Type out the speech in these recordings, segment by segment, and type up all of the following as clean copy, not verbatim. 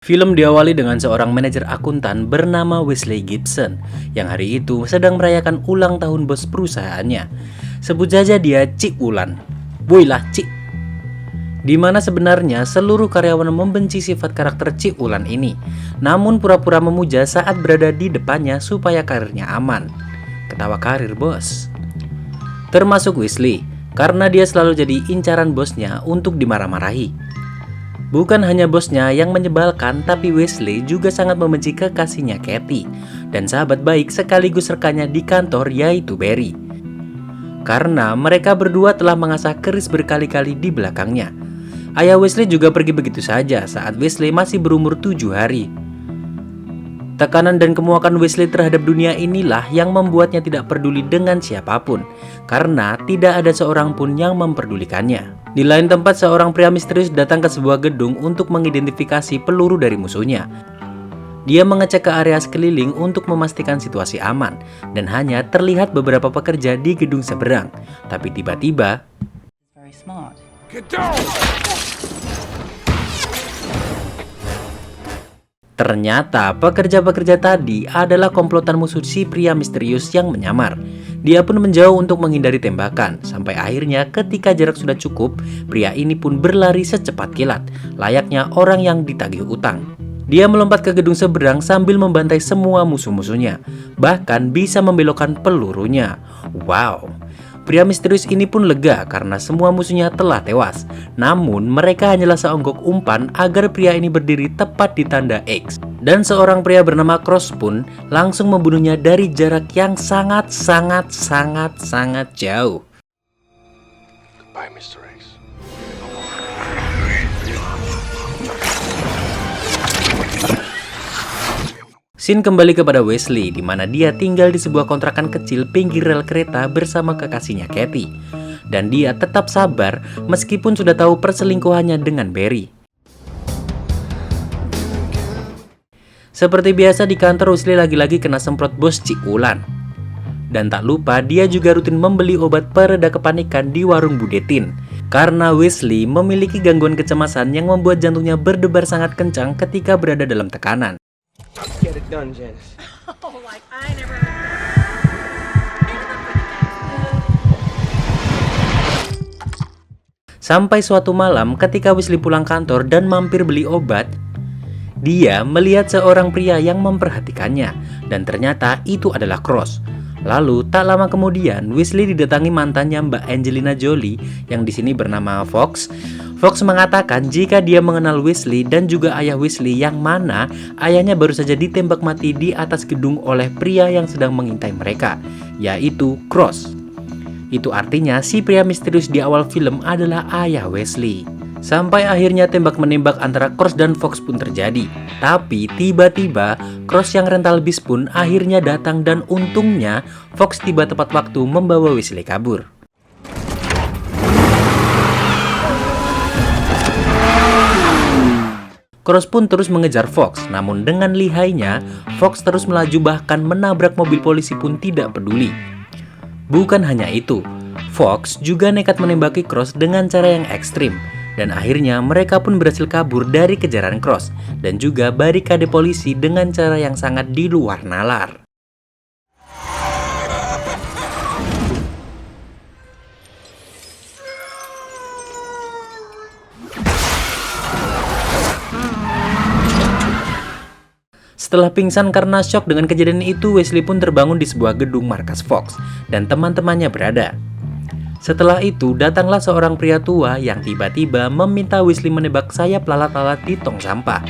Film diawali dengan seorang manajer akuntan bernama Wesley Gibson yang hari itu sedang merayakan ulang tahun bos perusahaannya. Sebut saja dia Cik Ulan. Boylah Cik. Di mana sebenarnya seluruh karyawan membenci sifat karakter Cik Ulan ini, namun pura-pura memuja saat berada di depannya supaya karirnya aman. Ketawa karir bos. Termasuk Wesley, karena dia selalu jadi incaran bosnya untuk dimarah-marahi. Bukan hanya bosnya yang menyebalkan, tapi Wesley juga sangat membenci kekasihnya Kathy dan sahabat baik sekaligus rekannya di kantor yaitu Barry. Karena mereka berdua telah mengasah keris berkali-kali di belakangnya. Ayah Wesley juga pergi begitu saja saat Wesley masih berumur 7 hari. Tekanan dan kemuakan Wesley terhadap dunia inilah yang membuatnya tidak peduli dengan siapapun, karena tidak ada seorang pun yang memperdulikannya. Di lain tempat, seorang pria misterius datang ke sebuah gedung untuk mengidentifikasi peluru dari musuhnya. Dia mengecek ke area sekeliling untuk memastikan situasi aman, dan hanya terlihat beberapa pekerja di gedung seberang. Tapi tiba-tiba, ternyata pekerja-pekerja tadi adalah komplotan musuh si pria misterius yang menyamar. Dia pun menjauh untuk menghindari tembakan, sampai akhirnya ketika jarak sudah cukup, pria ini pun berlari secepat kilat, layaknya orang yang ditagih utang. Dia melompat ke gedung seberang sambil membantai semua musuh-musuhnya, bahkan bisa membelokkan pelurunya. Wow! Pria misterius ini pun lega karena semua musuhnya telah tewas. Namun mereka hanyalah seonggok umpan agar pria ini berdiri tepat di tanda X. Dan seorang pria bernama Cross pun langsung membunuhnya dari jarak yang sangat jauh. Goodbye, Mr. X. Scene kembali kepada Wesley, di mana dia tinggal di sebuah kontrakan kecil pinggir rel kereta bersama kekasihnya Kathy. Dan dia tetap sabar meskipun sudah tahu perselingkuhannya dengan Barry. Seperti biasa di kantor, Wesley lagi-lagi kena semprot bos Cik Ulan. Dan tak lupa dia juga rutin membeli obat pereda kepanikan di warung Budetin. Karena Wesley memiliki gangguan kecemasan yang membuat jantungnya berdebar sangat kencang ketika berada dalam tekanan. Get it done, Janice. Oh, like I never heard Sampai suatu malam ketika Wesley pulang kantor dan mampir beli obat, dia melihat seorang pria yang memperhatikannya, dan ternyata itu adalah Cross. Lalu tak lama kemudian Wesley didatangi mantannya Mbak Angelina Jolie yang di sini bernama Fox. Fox mengatakan jika dia mengenal Wesley dan juga ayah Wesley, yang mana ayahnya baru saja ditembak mati di atas gedung oleh pria yang sedang mengintai mereka, yaitu Cross. Itu artinya si pria misterius di awal film adalah ayah Wesley. Sampai akhirnya tembak-menembak antara Cross dan Fox pun terjadi. Tapi tiba-tiba Cross yang rental bis pun akhirnya datang, dan untungnya Fox tiba tepat waktu membawa Wesley kabur. Cross pun terus mengejar Fox, namun dengan lihainya Fox terus melaju bahkan menabrak mobil polisi pun tidak peduli. Bukan hanya itu, Fox juga nekat menembaki Cross dengan cara yang ekstrim. Dan akhirnya mereka pun berhasil kabur dari kejaran Cross dan juga barikade polisi dengan cara yang sangat di luar nalar. Setelah pingsan karena syok dengan kejadian itu, Wesley pun terbangun di sebuah gedung markas Fox dan teman-temannya berada. Setelah itu, datanglah seorang pria tua yang tiba-tiba meminta Wesley menebak sayap lalat-lalat di tong sampah.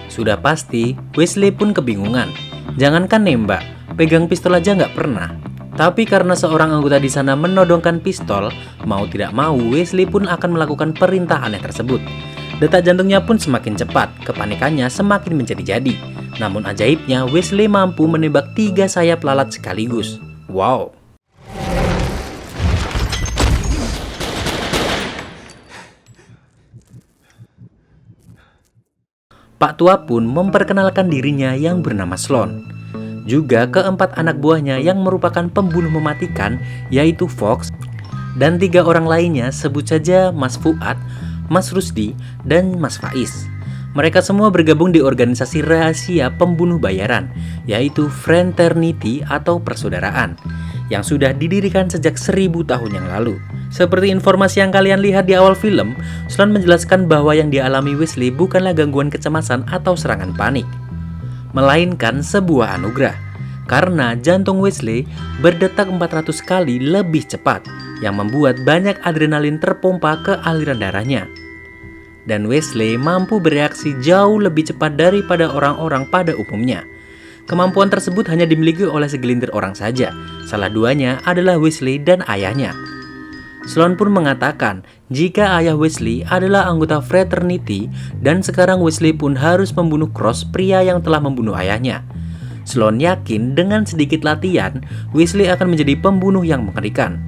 Sudah pasti, Wesley pun kebingungan. Jangankan nembak, pegang pistol aja nggak pernah. Tapi karena seorang anggota di sana menodongkan pistol, mau tidak mau Wesley pun akan melakukan perintah aneh tersebut. Detak jantungnya pun semakin cepat, kepanikannya semakin menjadi-jadi. Namun ajaibnya, Wesley mampu menembak 3 sayap lalat sekaligus. Wow! Pak tua pun memperkenalkan dirinya yang bernama Sloan. Juga keempat anak buahnya yang merupakan pembunuh mematikan, yaitu Fox, dan 3 orang lainnya, sebut saja Mas Fuad, Mas Rusdi, dan Mas Faiz. Mereka semua bergabung di organisasi rahasia pembunuh bayaran, yaitu Fraternity atau persaudaraan, yang sudah didirikan sejak 1000 tahun yang lalu. Seperti informasi yang kalian lihat di awal film, Sloan menjelaskan bahwa yang dialami Wesley bukanlah gangguan kecemasan atau serangan panik, melainkan sebuah anugerah, karena jantung Wesley berdetak 400 kali lebih cepat, yang membuat banyak adrenalin terpompa ke aliran darahnya. Dan Wesley mampu bereaksi jauh lebih cepat daripada orang-orang pada umumnya. Kemampuan tersebut hanya dimiliki oleh segelintir orang saja. Salah duanya adalah Wesley dan ayahnya. Sloan pun mengatakan jika ayah Wesley adalah anggota Fraternity dan sekarang Wesley pun harus membunuh Cross, pria yang telah membunuh ayahnya. Sloan yakin dengan sedikit latihan, Wesley akan menjadi pembunuh yang mengerikan.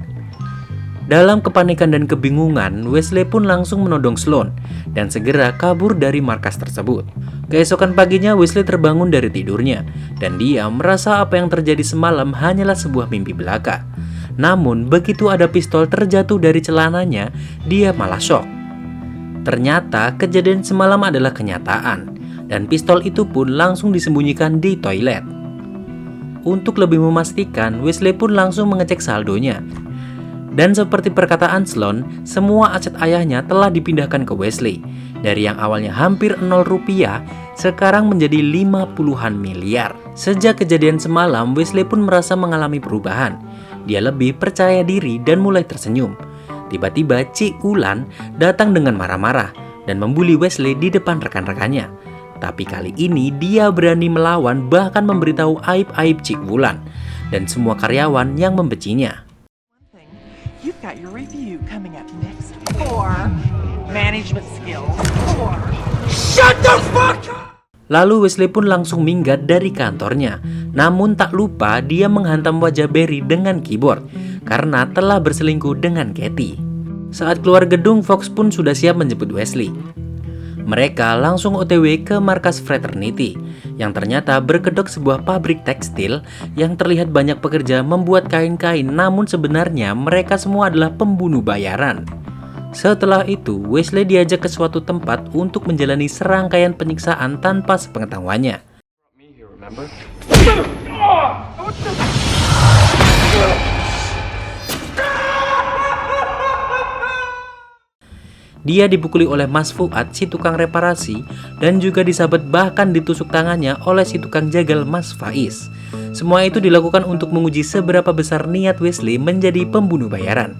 Dalam kepanikan dan kebingungan, Wesley pun langsung menodong Sloan dan segera kabur dari markas tersebut. Keesokan paginya, Wesley terbangun dari tidurnya dan dia merasa apa yang terjadi semalam hanyalah sebuah mimpi belaka. Namun, begitu ada pistol terjatuh dari celananya, dia malah shock. Ternyata kejadian semalam adalah kenyataan dan pistol itu pun langsung disembunyikan di toilet. Untuk lebih memastikan, Wesley pun langsung mengecek saldonya. Dan seperti perkataan Sloan, semua aset ayahnya telah dipindahkan ke Wesley. Dari yang awalnya hampir 0 rupiah, sekarang menjadi 50-an miliar. Sejak kejadian semalam, Wesley pun merasa mengalami perubahan. Dia lebih percaya diri dan mulai tersenyum. Tiba-tiba Cik Ulan datang dengan marah-marah dan membuli Wesley di depan rekan-rekannya. Tapi kali ini dia berani melawan, bahkan memberitahu aib-aib Cik Ulan dan semua karyawan yang membencinya. You've got your review coming up next. 4 management skills. 4. Shut the fuck up! Lalu Wesley pun langsung minggat dari kantornya. Namun tak lupa dia menghantam wajah Barry dengan keyboard karena telah berselingkuh dengan Katie. Saat keluar gedung, Fox pun sudah siap menjemput Wesley. Mereka langsung OTW ke markas Fraternity yang ternyata berkedok sebuah pabrik tekstil yang terlihat banyak pekerja membuat kain-kain, namun sebenarnya mereka semua adalah pembunuh bayaran. Setelah itu, Wesley diajak ke suatu tempat untuk menjalani serangkaian penyiksaan tanpa sepengetahuannya. Me here, remember? Dia dipukuli oleh Mas Fuad, si tukang reparasi, dan juga disabet bahkan ditusuk tangannya oleh si tukang jagal Mas Faiz. Semua itu dilakukan untuk menguji seberapa besar niat Wesley menjadi pembunuh bayaran.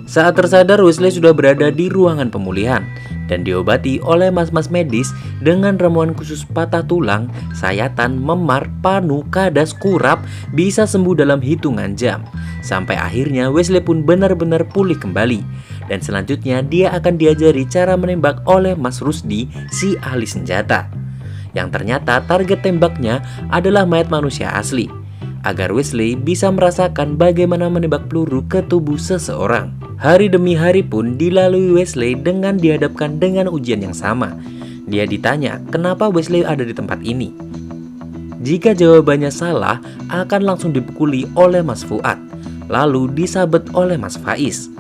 Saat tersadar, Wesley sudah berada di ruangan pemulihan dan diobati oleh mas-mas medis dengan ramuan khusus patah tulang, sayatan, memar, panu, kadas, kurap, bisa sembuh dalam hitungan jam. Sampai akhirnya Wesley pun benar-benar pulih kembali. Dan selanjutnya dia akan diajari cara menembak oleh Mas Rusdi, si ahli senjata. Yang ternyata target tembaknya adalah mayat manusia asli, agar Wesley bisa merasakan bagaimana menembak peluru ke tubuh seseorang. Hari demi hari pun dilalui Wesley dengan dihadapkan dengan ujian yang sama. Dia ditanya kenapa Wesley ada di tempat ini. Jika jawabannya salah, akan langsung dipukuli oleh Mas Fuad, lalu disabet oleh Mas Faiz.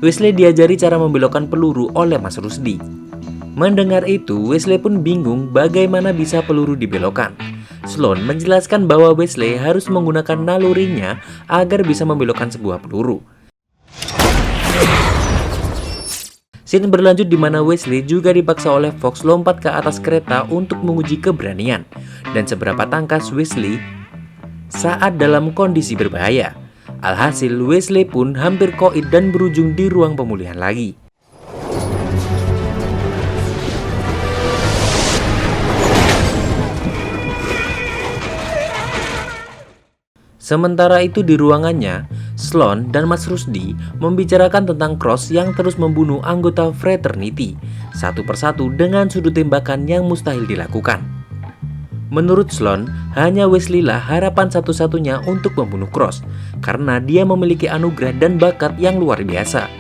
Wesley diajari cara membelokkan peluru oleh Mas Rusdi. Mendengar itu, Wesley pun bingung bagaimana bisa peluru dibelokkan. Sloan menjelaskan bahwa Wesley harus menggunakan nalurinya agar bisa membelokkan sebuah peluru. Scene berlanjut di mana Wesley juga dipaksa oleh Fox lompat ke atas kereta untuk menguji keberanian dan seberapa tangkas Wesley saat dalam kondisi berbahaya. Alhasil, Wesley pun hampir koid dan berujung di ruang pemulihan lagi. Sementara itu di ruangannya, Sloan dan Mas Rusdi membicarakan tentang Cross yang terus membunuh anggota Fraternity satu persatu dengan sudut tembakan yang mustahil dilakukan. Menurut Sloan, hanya Wesley lah harapan satu-satunya untuk membunuh Cross karena dia memiliki anugerah dan bakat yang luar biasa.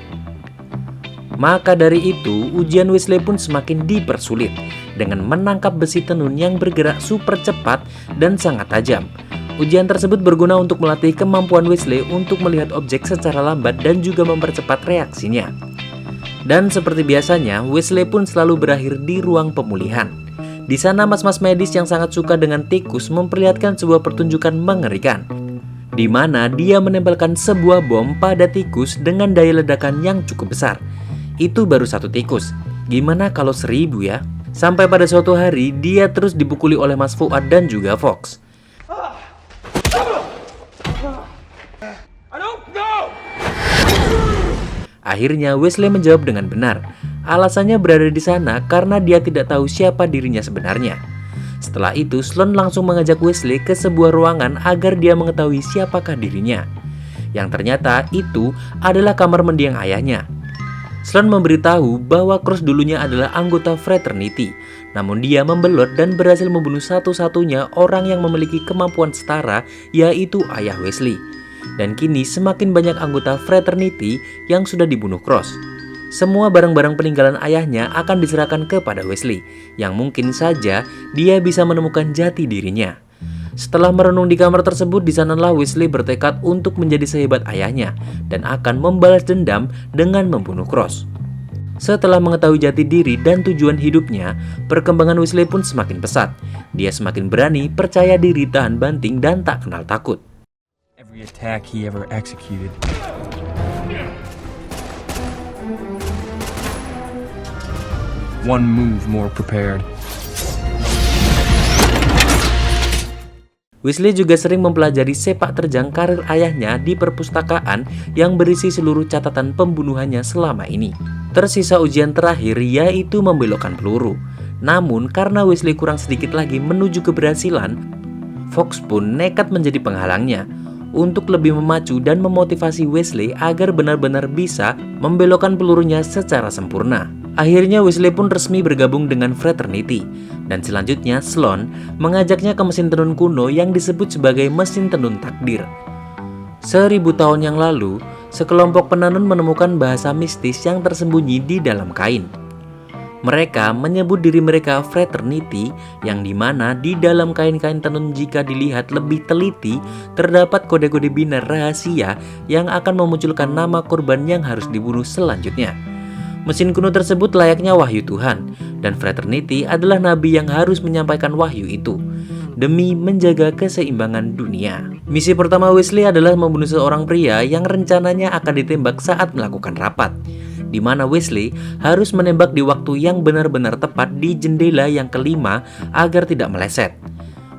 Maka dari itu, ujian Wesley pun semakin dipersulit dengan menangkap besi tenun yang bergerak super cepat dan sangat tajam. Ujian tersebut berguna untuk melatih kemampuan Wesley untuk melihat objek secara lambat dan juga mempercepat reaksinya. Dan seperti biasanya, Wesley pun selalu berakhir di ruang pemulihan. Di sana mas-mas medis yang sangat suka dengan tikus memperlihatkan sebuah pertunjukan mengerikan, di mana dia menempelkan sebuah bom pada tikus dengan daya ledakan yang cukup besar. Itu baru satu tikus, gimana kalau 1000 ya? Sampai pada suatu hari dia terus dipukuli oleh Mas Fuad dan juga Fox. Akhirnya Wesley menjawab dengan benar. Alasannya berada di sana karena dia tidak tahu siapa dirinya sebenarnya. Setelah itu, Sloan langsung mengajak Wesley ke sebuah ruangan agar dia mengetahui siapakah dirinya. Yang ternyata itu adalah kamar mendiang ayahnya. Sloan memberitahu bahwa Cross dulunya adalah anggota fraternity, namun dia membelot dan berhasil membunuh satu-satunya orang yang memiliki kemampuan setara, yaitu ayah Wesley. Dan kini semakin banyak anggota fraternity yang sudah dibunuh Cross. Semua barang-barang peninggalan ayahnya akan diserahkan kepada Wesley, yang mungkin saja dia bisa menemukan jati dirinya. Setelah merenung di kamar tersebut, di sanalah Wesley bertekad untuk menjadi sehebat ayahnya dan akan membalas dendam dengan membunuh Cross. Setelah mengetahui jati diri dan tujuan hidupnya, perkembangan Wesley pun semakin pesat. Dia semakin berani, percaya diri, tahan banting, dan tak kenal takut. Every attack he ever executed. One move more prepared. Wesley juga sering mempelajari sepak terjang karir ayahnya di perpustakaan yang berisi seluruh catatan pembunuhannya selama ini. Tersisa ujian terakhir, yaitu membelokkan peluru. Namun karena Wesley kurang sedikit lagi menuju keberhasilan, Fox pun nekat menjadi penghalangnya untuk lebih memacu dan memotivasi Wesley agar benar-benar bisa membelokkan pelurunya secara sempurna. Akhirnya Wesley pun resmi bergabung dengan fraternity, dan selanjutnya Sloan mengajaknya ke mesin tenun kuno yang disebut sebagai mesin tenun takdir. 1000 tahun yang lalu, sekelompok penenun menemukan bahasa mistis yang tersembunyi di dalam kain. Mereka menyebut diri mereka fraternity, yang dimana di dalam kain-kain tenun jika dilihat lebih teliti terdapat kode-kode biner rahasia yang akan memunculkan nama korban yang harus dibunuh selanjutnya. Mesin kuno tersebut layaknya wahyu Tuhan, dan fraternity adalah nabi yang harus menyampaikan wahyu itu demi menjaga keseimbangan dunia. Misi pertama Wesley adalah membunuh seorang pria yang rencananya akan ditembak saat melakukan rapat, di mana Wesley harus menembak di waktu yang benar-benar tepat di jendela yang kelima agar tidak meleset.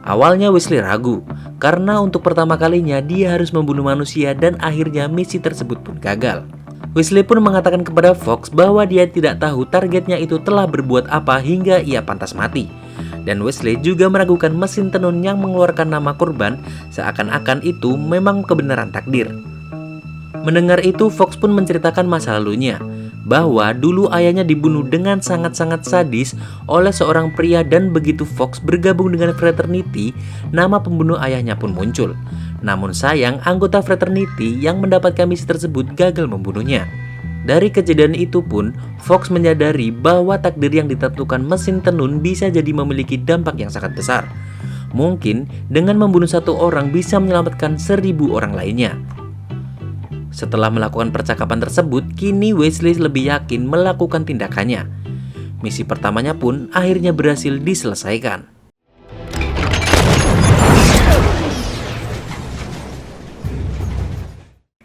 Awalnya Wesley ragu, karena untuk pertama kalinya dia harus membunuh manusia dan akhirnya misi tersebut pun gagal. Wesley pun mengatakan kepada Fox bahwa dia tidak tahu targetnya itu telah berbuat apa hingga ia pantas mati. Dan Wesley juga meragukan mesin tenun yang mengeluarkan nama korban, seakan-akan itu memang kebenaran takdir. Mendengar itu, Fox pun menceritakan masa lalunya, bahwa dulu ayahnya dibunuh dengan sangat-sangat sadis oleh seorang pria, dan begitu Fox bergabung dengan fraternity, nama pembunuh ayahnya pun muncul. Namun sayang, anggota fraternity yang mendapatkan misi tersebut gagal membunuhnya. Dari kejadian itu pun, Fox menyadari bahwa takdir yang ditentukan mesin tenun bisa jadi memiliki dampak yang sangat besar. Mungkin dengan membunuh satu orang bisa menyelamatkan 1000 orang lainnya. Setelah melakukan percakapan tersebut, kini Wesley lebih yakin melakukan tindakannya. Misi pertamanya pun akhirnya berhasil diselesaikan.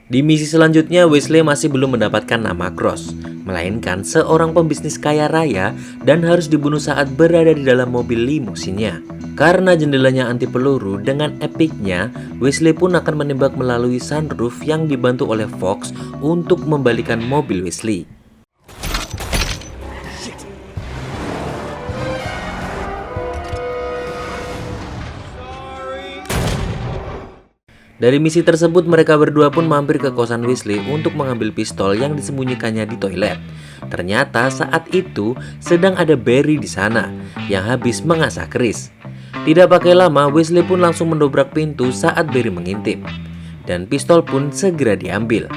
Di misi selanjutnya, Wesley masih belum mendapatkan nama Cross, melainkan seorang pembisnis kaya raya dan harus dibunuh saat berada di dalam mobil limusinnya. Karena jendelanya anti peluru, dengan epicnya, Wesley pun akan menembak melalui sunroof yang dibantu oleh Fox untuk membalikan mobil Wesley. Dari misi tersebut, mereka berdua pun mampir ke kosan Wesley untuk mengambil pistol yang disembunyikannya di toilet. Ternyata saat itu sedang ada Barry di sana yang habis mengasah keris. Tidak pakai lama, Wesley pun langsung mendobrak pintu saat Barry mengintip, dan pistol pun segera diambil.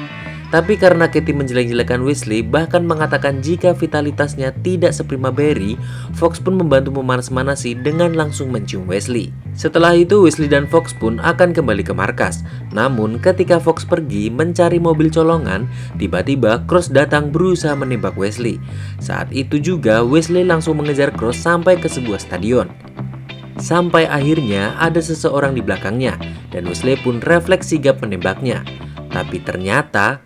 Tapi karena Katie menjelek-jelekan Wesley, bahkan mengatakan jika vitalitasnya tidak seprima Barry, Fox pun membantu memanas-manasi dengan langsung mencium Wesley. Setelah itu Wesley dan Fox pun akan kembali ke markas. Namun ketika Fox pergi mencari mobil colongan, tiba-tiba Cross datang berusaha menembak Wesley. Saat itu juga Wesley langsung mengejar Cross sampai ke sebuah stadion. Sampai akhirnya ada seseorang di belakangnya dan Wesley pun refleks sigap menembaknya. Tapi ternyata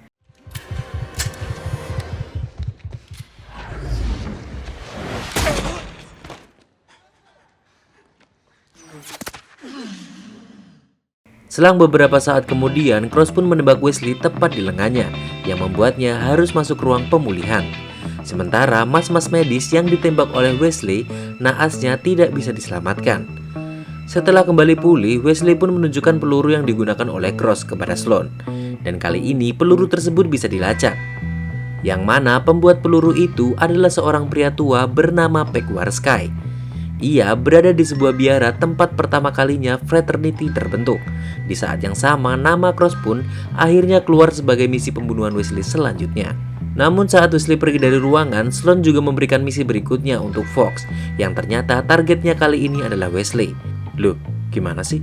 selang beberapa saat kemudian, Cross pun menembak Wesley tepat di lengannya, yang membuatnya harus masuk ruang pemulihan. Sementara mas-mas medis yang ditembak oleh Wesley, naasnya tidak bisa diselamatkan. Setelah kembali pulih, Wesley pun menunjukkan peluru yang digunakan oleh Cross kepada Sloan. Dan kali ini peluru tersebut bisa dilacak. Yang mana pembuat peluru itu adalah seorang pria tua bernama Pequarskye. Ia berada di sebuah biara tempat pertama kalinya Fraternity terbentuk. Di saat yang sama, nama Cross pun akhirnya keluar sebagai misi pembunuhan Wesley selanjutnya. Namun saat Wesley pergi dari ruangan, Sloan juga memberikan misi berikutnya untuk Fox, yang ternyata targetnya kali ini adalah Wesley. Loh, gimana sih?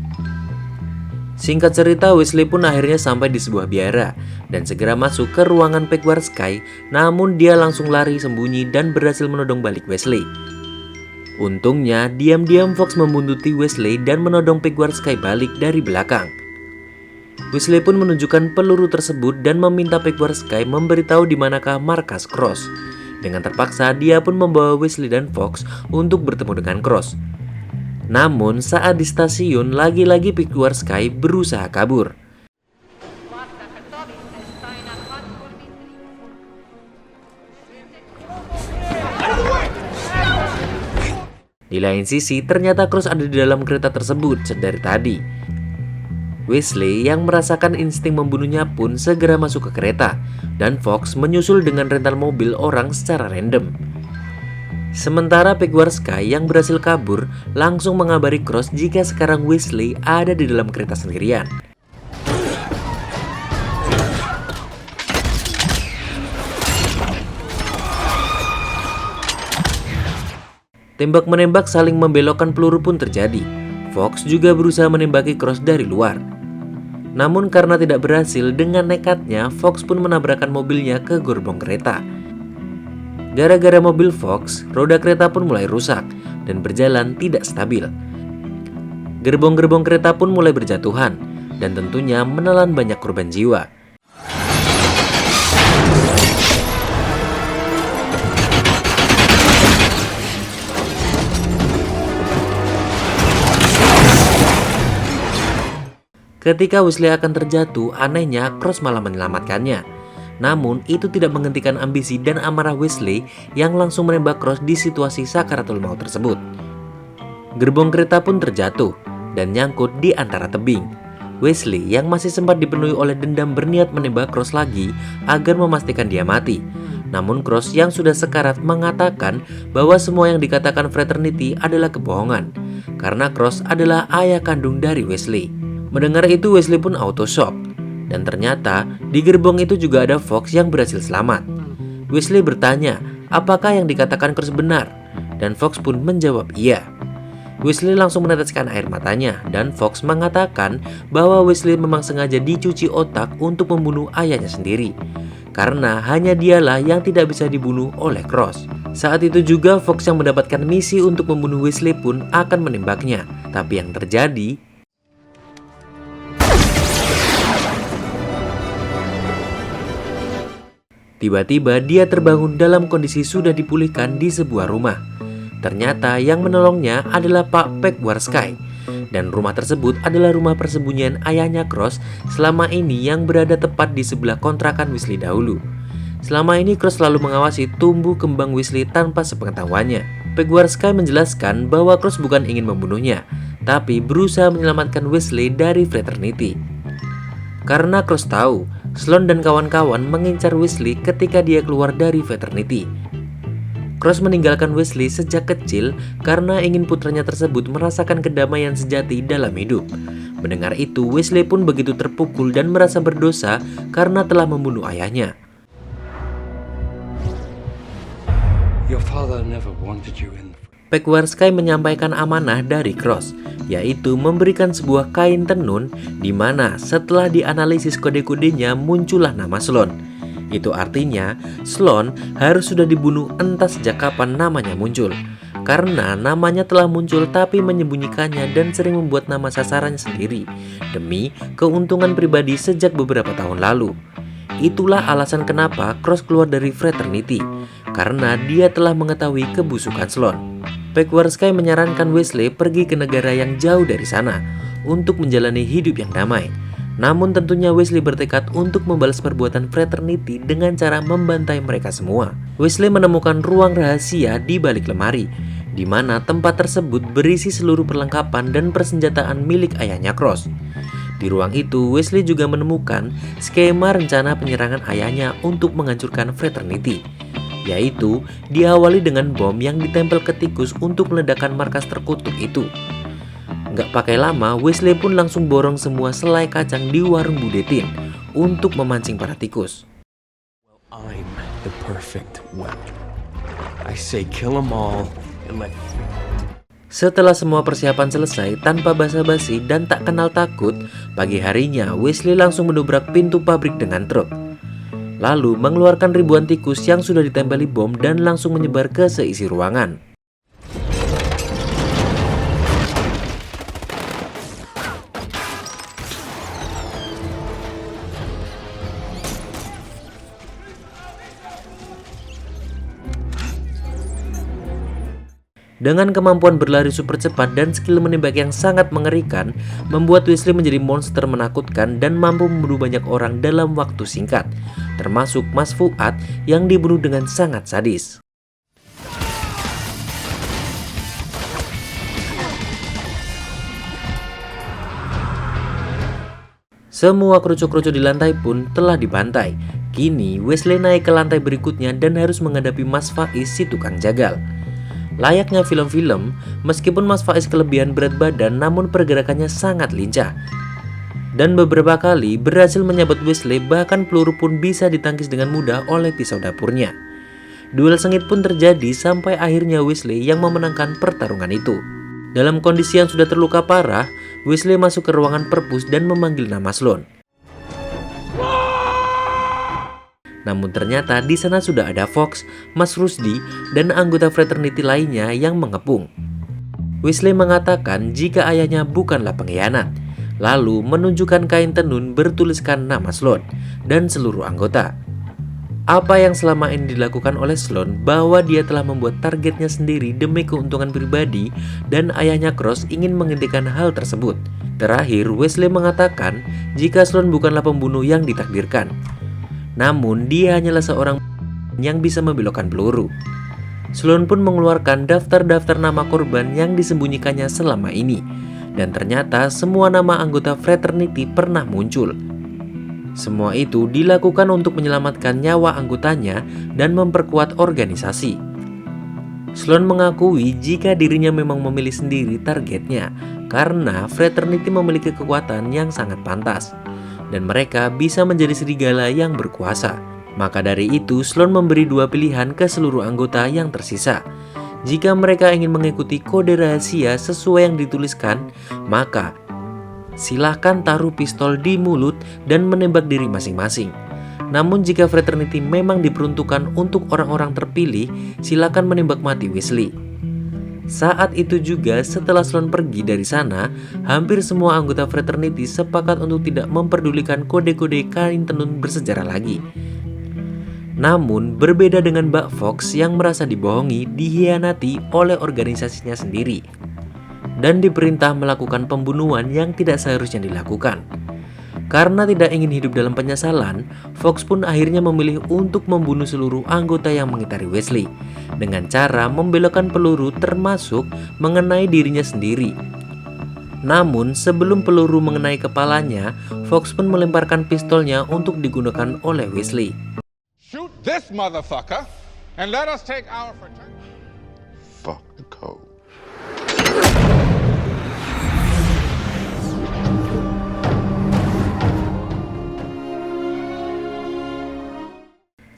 Singkat cerita, Wesley pun akhirnya sampai di sebuah biara dan segera masuk ke ruangan Pequarskye, namun dia langsung lari sembunyi dan berhasil menodong balik Wesley. Untungnya, diam-diam Fox membuntuti Wesley dan menodong Pequarskye balik dari belakang. Wesley pun menunjukkan peluru tersebut dan meminta Pequarskye memberitahu di manakah markas Cross. Dengan terpaksa, dia pun membawa Wesley dan Fox untuk bertemu dengan Cross. Namun, saat di stasiun, lagi-lagi Pequarskye berusaha kabur. Di lain sisi, ternyata Cross ada di dalam kereta tersebut sedari tadi. Wesley yang merasakan insting membunuhnya pun segera masuk ke kereta, dan Fox menyusul dengan rental mobil orang secara random. Sementara Pequarskye yang berhasil kabur langsung mengabari Cross jika sekarang Wesley ada di dalam kereta sendirian. Tembak-menembak saling membelokkan peluru pun terjadi. Fox juga berusaha menembaki Cross dari luar. Namun karena tidak berhasil, dengan nekatnya Fox pun menabrakkan mobilnya ke gerbong kereta. Gara-gara mobil Fox, roda kereta pun mulai rusak dan berjalan tidak stabil. Gerbong-gerbong kereta pun mulai berjatuhan dan tentunya menelan banyak korban jiwa. Ketika Wesley akan terjatuh, anehnya Cross malah menyelamatkannya. Namun itu tidak menghentikan ambisi dan amarah Wesley yang langsung menembak Cross di situasi sakaratul maut tersebut. Gerbong kereta pun terjatuh dan nyangkut di antara tebing. Wesley yang masih sempat dipenuhi oleh dendam berniat menembak Cross lagi agar memastikan dia mati. Namun Cross yang sudah sekarat mengatakan bahwa semua yang dikatakan Fraternity adalah kebohongan, karena Cross adalah ayah kandung dari Wesley. Mendengar itu Wesley pun auto shock. Dan ternyata di gerbong itu juga ada Fox yang berhasil selamat. Wesley bertanya apakah yang dikatakan Cross benar, dan Fox pun menjawab iya. Wesley langsung meneteskan air matanya dan Fox mengatakan bahwa Wesley memang sengaja dicuci otak untuk membunuh ayahnya sendiri, karena hanya dialah yang tidak bisa dibunuh oleh Cross. Saat itu juga Fox yang mendapatkan misi untuk membunuh Wesley pun akan menembaknya. Tapi yang terjadi, tiba-tiba dia terbangun dalam kondisi sudah dipulihkan di sebuah rumah. Ternyata yang menolongnya adalah Pak Pequarskye, dan rumah tersebut adalah rumah persembunyian ayahnya Cross selama ini yang berada tepat di sebelah kontrakan Wesley dahulu. Selama ini Cross selalu mengawasi tumbuh kembang Wesley tanpa sepengetahuannya. Pequarskye menjelaskan bahwa Cross bukan ingin membunuhnya, tapi berusaha menyelamatkan Wesley dari Fraternity. Karena Cross tahu Sloan dan kawan-kawan mengincar Wesley ketika dia keluar dari Fraternity. Cross meninggalkan Wesley sejak kecil karena ingin putranya tersebut merasakan kedamaian sejati dalam hidup. Mendengar itu, Wesley pun begitu terpukul dan merasa berdosa karena telah membunuh ayahnya. Your father never wanted you in. Pequarski menyampaikan amanah dari Cross, yaitu memberikan sebuah kain tenun di mana setelah dianalisis kode-kodenya muncullah nama Sloan. Itu artinya Sloan harus sudah dibunuh entah sejak kapan namanya muncul, karena namanya telah muncul tapi menyembunyikannya dan sering membuat nama sasarannya sendiri demi keuntungan pribadi sejak beberapa tahun lalu. Itulah alasan kenapa Cross keluar dari Fraternity, karena dia telah mengetahui kebusukan Sloan. Pequarski menyarankan Wesley pergi ke negara yang jauh dari sana untuk menjalani hidup yang damai. Namun tentunya Wesley bertekad untuk membalas perbuatan Fraternity dengan cara membantai mereka semua. Wesley menemukan ruang rahasia di balik lemari, di mana tempat tersebut berisi seluruh perlengkapan dan persenjataan milik ayahnya Cross. Di ruang itu, Wesley juga menemukan skema rencana penyerangan ayahnya untuk menghancurkan Fraternity, yaitu diawali dengan bom yang ditempel ke tikus untuk meledakkan markas terkutuk itu. Nggak pakai lama, Wesley pun langsung borong semua selai kacang di warung Budetin untuk memancing para tikus. I'm the perfect weapon. I say kill them all and let. Setelah semua persiapan selesai, tanpa basa-basi dan tak kenal takut, pagi harinya Wesley langsung mendobrak pintu pabrik dengan truk, lalu mengeluarkan ribuan tikus yang sudah ditempeli bom dan langsung menyebar ke seisi ruangan. Dengan kemampuan berlari super cepat dan skill menembak yang sangat mengerikan, membuat Wesley menjadi monster menakutkan dan mampu membunuh banyak orang dalam waktu singkat, termasuk Mas Fuad yang dibunuh dengan sangat sadis. Semua kerucu-kerucu di lantai pun telah dibantai. Kini Wesley naik ke lantai berikutnya dan harus menghadapi Mas Faiz si tukang jagal. Layaknya film-film, meskipun Mas Faiz kelebihan berat badan, namun pergerakannya sangat lincah. Dan beberapa kali berhasil menyabet Wesley, bahkan peluru pun bisa ditangkis dengan mudah oleh pisau dapurnya. Duel sengit pun terjadi sampai akhirnya Wesley yang memenangkan pertarungan itu. Dalam kondisi yang sudah terluka parah, Wesley masuk ke ruangan perpus dan memanggil nama Sloan. Namun ternyata di sana sudah ada Fox, Mas Rusdi, dan anggota fraternity lainnya yang mengepung. Wesley mengatakan jika ayahnya bukanlah pengkhianat, lalu menunjukkan kain tenun bertuliskan nama Sloan dan seluruh anggota. Apa yang selama ini dilakukan oleh Sloan, bahwa dia telah membuat targetnya sendiri demi keuntungan pribadi, dan ayahnya Cross ingin menghentikan hal tersebut. Terakhir, Wesley mengatakan jika Sloan bukanlah pembunuh yang ditakdirkan, namun dia hanyalah seorang yang bisa membelokkan peluru. Sloan pun mengeluarkan daftar-daftar nama korban yang disembunyikannya selama ini, dan ternyata semua nama anggota fraternity pernah muncul. Semua itu dilakukan untuk menyelamatkan nyawa anggotanya dan memperkuat organisasi. Sloan mengakui jika dirinya memang memilih sendiri targetnya, karena fraternity memiliki kekuatan yang sangat pantas, dan mereka bisa menjadi serigala yang berkuasa. Maka dari itu, Sloan memberi dua pilihan ke seluruh anggota yang tersisa. Jika mereka ingin mengikuti kode rahasia sesuai yang dituliskan, maka silahkan taruh pistol di mulut dan menembak diri masing-masing. Namun jika fraternity memang diperuntukkan untuk orang-orang terpilih, silakan menembak mati Wesley. Saat itu juga, setelah Sloan pergi dari sana, hampir semua anggota fraternity sepakat untuk tidak memperdulikan kode-kode kain tenun bersejarah lagi. Namun, berbeda dengan Mbak Fox yang merasa dibohongi, dihianati oleh organisasinya sendiri, dan diperintah melakukan pembunuhan yang tidak seharusnya dilakukan. Karena tidak ingin hidup dalam penyesalan, Fox pun akhirnya memilih untuk membunuh seluruh anggota yang mengitari Wesley dengan cara membelokkan peluru termasuk mengenai dirinya sendiri. Namun sebelum peluru mengenai kepalanya, Fox pun melemparkan pistolnya untuk digunakan oleh Wesley. Shoot this motherfucker and let us take our fraternity. Fuck the code.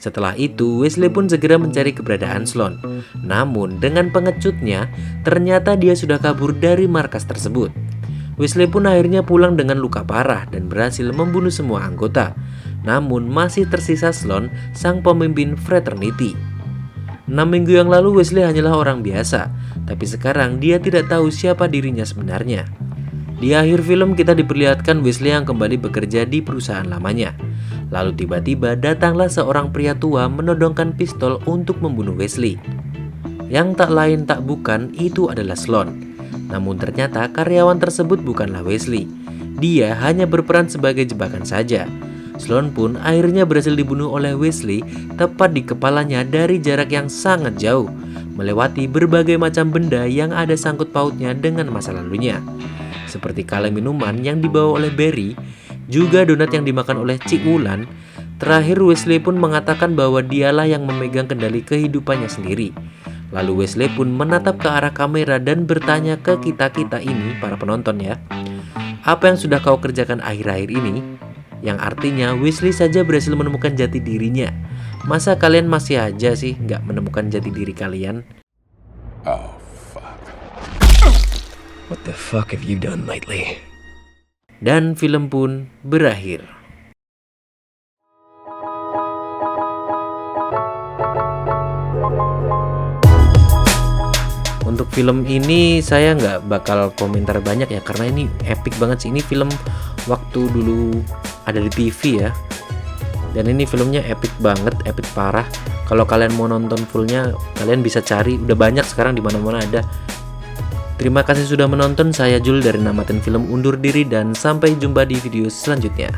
Setelah itu, Wesley pun segera mencari keberadaan Sloan. Namun, dengan pengecutnya, ternyata dia sudah kabur dari markas tersebut. Wesley pun akhirnya pulang dengan luka parah dan berhasil membunuh semua anggota. Namun, masih tersisa Sloan, sang pemimpin fraternity. 6 minggu yang lalu Wesley hanyalah orang biasa, tapi sekarang dia tidak tahu siapa dirinya sebenarnya. Di akhir film kita diperlihatkan Wesley yang kembali bekerja di perusahaan lamanya. Lalu tiba-tiba datanglah seorang pria tua menodongkan pistol untuk membunuh Wesley. Yang tak lain tak bukan itu adalah Sloan. Namun ternyata karyawan tersebut bukanlah Wesley. Dia hanya berperan sebagai jebakan saja. Sloan pun akhirnya berhasil dibunuh oleh Wesley tepat di kepalanya dari jarak yang sangat jauh, melewati berbagai macam benda yang ada sangkut pautnya dengan masa lalunya. Seperti kaleng minuman yang dibawa oleh Barry, juga donat yang dimakan oleh Cik Wulan. Terakhir Wesley pun mengatakan bahwa dialah yang memegang kendali kehidupannya sendiri. Lalu Wesley pun menatap ke arah kamera dan bertanya ke kita-kita ini, para penonton ya, apa yang sudah kau kerjakan akhir-akhir ini? Yang artinya Wesley saja berhasil menemukan jati dirinya. Masa kalian masih aja sih nggak menemukan jati diri kalian? Oh, fuck. What the fuck have you done lately? Dan film pun berakhir. Untuk film ini saya nggak bakal komentar banyak ya, karena ini epic banget sih. Ini film waktu dulu ada di TV ya. Dan ini filmnya epic banget, epic parah. Kalau kalian mau nonton fullnya, kalian bisa cari, udah banyak sekarang di mana-mana ada. Terima kasih sudah menonton. Saya Jul dari Namatin Film undur diri dan sampai jumpa di video selanjutnya.